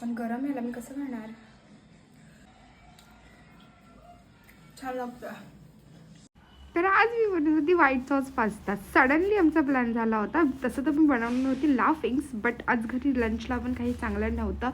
पण गरम ह्याला मी कसं खाणार? छान लागतं. तर आज मी बनवत होती व्हाईट सॉस पास्ता. सडनली आमचा प्लॅन झाला होता. तसं तर मी बनवली नव्हती लाफिंग्स, बट आज घरी लंचला पण काही चांगलं नव्हतं.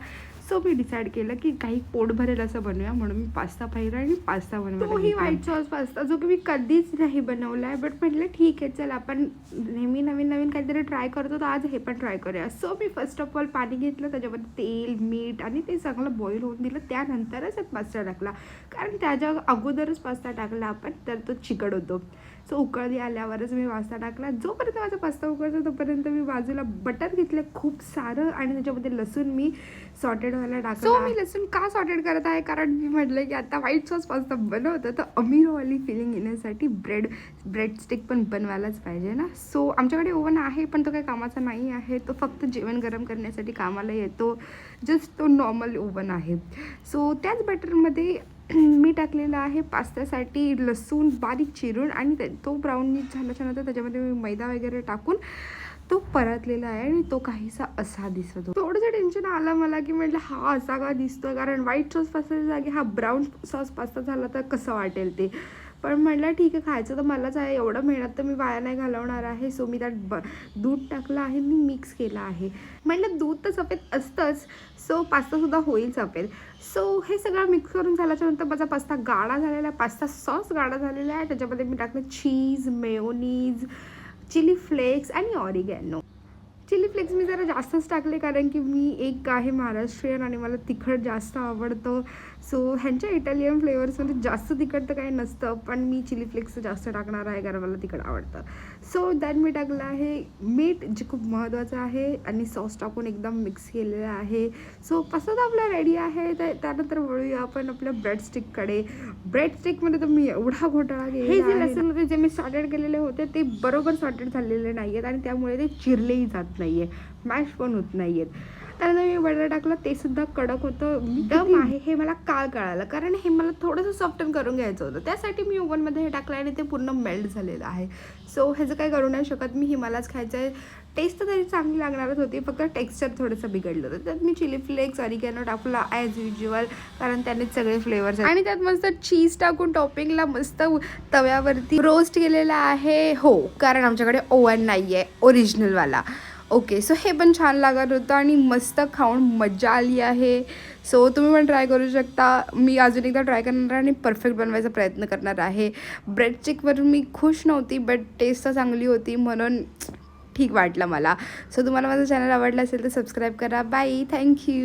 सो मी डिसाईड केलं की काही पोट भरेल असं बनवूया, म्हणून मी पास्ता पाहिला आणि पास्ता बनवला. तोही व्हाईट सॉस पास्ता जो की मी कधीच नाही बनवला आहे, बट म्हटलं ठीक आहे चल आपण नेहमी नवीन नवीन काहीतरी ट्राय करतो, तर आज हे पण ट्राय करूया. So me first of all पाणी घेतलं, त्याच्यामध्ये तेल मीठ आणि ते चांगलं बॉईल होऊन दिलं. त्यानंतरच त्यात पास्ता टाकला, कारण त्याच्या अगोदरच पास्ता टाकला आपण तर तो चिकट होतो. सो उकळी आल्यावरच मी पास्ता टाकला. जोपर्यंत माझा पास्ता उकळतो तोपर्यंत मी बाजूला बटर घेतलं खूप सारं आणि त्याच्यामध्ये लसूण मी सॉटेड व्हायला टाकलं. सो मी लसूण का सॉटेड करत आहे, कारण मी म्हटलं की आता व्हाईट सॉस पास्ता बनवतं तर अमीरवाली फिलिंग येण्यासाठी ब्रेड स्टिक पण बनवायलाच पाहिजे ना. सो आमच्याकडे ओव्हन आहे, पण तो काही कामाचा नाही आहे. तो फक्त जेवण गरम करण्यासाठी कामाला येतो. जस्ट तो नॉर्मल ओव्हन आहे. सो त्याच बटरमध्ये मी टाकलेला आहे पास्त्यासाठी लसूण बारीक चिरून, आणि तो ब्राऊन झाल्याच्यानंतर त्याच्यामध्ये मी मैदा वगैरे टाकून तो परतलेला आहे आणि तो काहीसा असा दिसतो. थोडंसं टेन्शन आलं मला की म्हटलं हा असा का दिसतोय, कारण व्हाईट सॉस पास्त्याच्या जागी हा ब्राऊन सॉस पास्ता झाला तर कसं वाटेल ते. पण म्हटलं ठीक आहे, खायचं तर मलाच आहे, एवढं मेहनत तर मी वाया नाही घालवणार आहे. सो मी त्यात दूध टाकलं आहे, मी मिक्स केलं आहे. म्हटलं दूध तर सफेद असतंच, सो पास्तासुद्धा होईल सफेद. सो हे सगळं मिक्स करून झाल्याच्यानंतर माझा पास्ता गाढा झालेला आहे, पास्ता सॉस गाढा झालेला आहे. त्याच्यामध्ये मी टाकलं चीज, मेयोनीज, चिली फ्लेक्स आणि ऑरिगॅनो. चिली फ्लेक्स मी जरा जास्तच टाकले, कारण की मी एक आहे महाराष्ट्रीयन आणि मला तिखट जास्त आवडतं. सो ह्यांच्या इटालियन फ्लेवर्समध्ये जास्त तिखट तर काही नसतं, पण मी चिली फ्लेक्स जास्त टाकणार आहे कारण मला तिखट आवडतं. सो दॅन मी टाकलं आहे मीठ, जे खूप महत्त्वाचं आहे, आणि सॉस टाकून एकदम मिक्स केलेलं आहे. सो पास्ता तर आपला रेडी आहे. तर त्यानंतर वळूया आपण आपल्या ब्रेडस्टिककडे. ब्रेडस्टिकमध्ये तर मी एवढा घोटाळा केला. हे जे लसूण जे मी सॉटेड केलेले होते ते बरोबर सॉटेड झालेले नाही आहेत, आणि त्यामुळे ते चिरलेही जात नाही आहे, मॅश पण होत नाही आहेत. त्यानंतर मी बटर टाकलं, ते सुद्धा कडक होतं. दम आहे हे मला काल कळालं, कारण हे मला थोडंसं सॉफ्टन करून घ्यायचं होतं. त्यासाठी मी ओव्हनमध्ये हे टाकलं आणि ते पूर्ण मेल्ट झालेलं आहे. सो ह्याचं काही करू नाही शकत मी, हे मलाच खायचं आहे. टेस्ट तर तरी चांगली लागणारच होती, फक्त टेक्स्चर थोडंसं बिघडलं होतं. त्यात मी चिली फ्लेक्स ऑरिगॅनो टाकला ॲज युज्युअल, कारण त्यानेच सगळे फ्लेवर्स आहेत. आणि त्यात मस्त चीज टाकून टॉपिंगला मस्त तव्यावरती रोस्ट केलेला आहे. हो, कारण आमच्याकडे ओव्हन नाही आहे ओरिजिनलवाला. ओके, सो हे पण छान लागत होतं आणि मस्त खाऊन मजा आली आहे. सो तुम्ही पण ट्राय करू शकता. मी अजून एकदा ट्राय करणार आहे आणि परफेक्ट बनवायचा प्रयत्न करणार आहे. ब्रेड स्टिकवरून मी खुश नव्हती, बट टेस्ट तर चांगली होती म्हणून ठीक वाटलं मला. सो तुम्हाला माझं चॅनल आवडलं असेल तर सबस्क्राईब करा. Bye, thank you.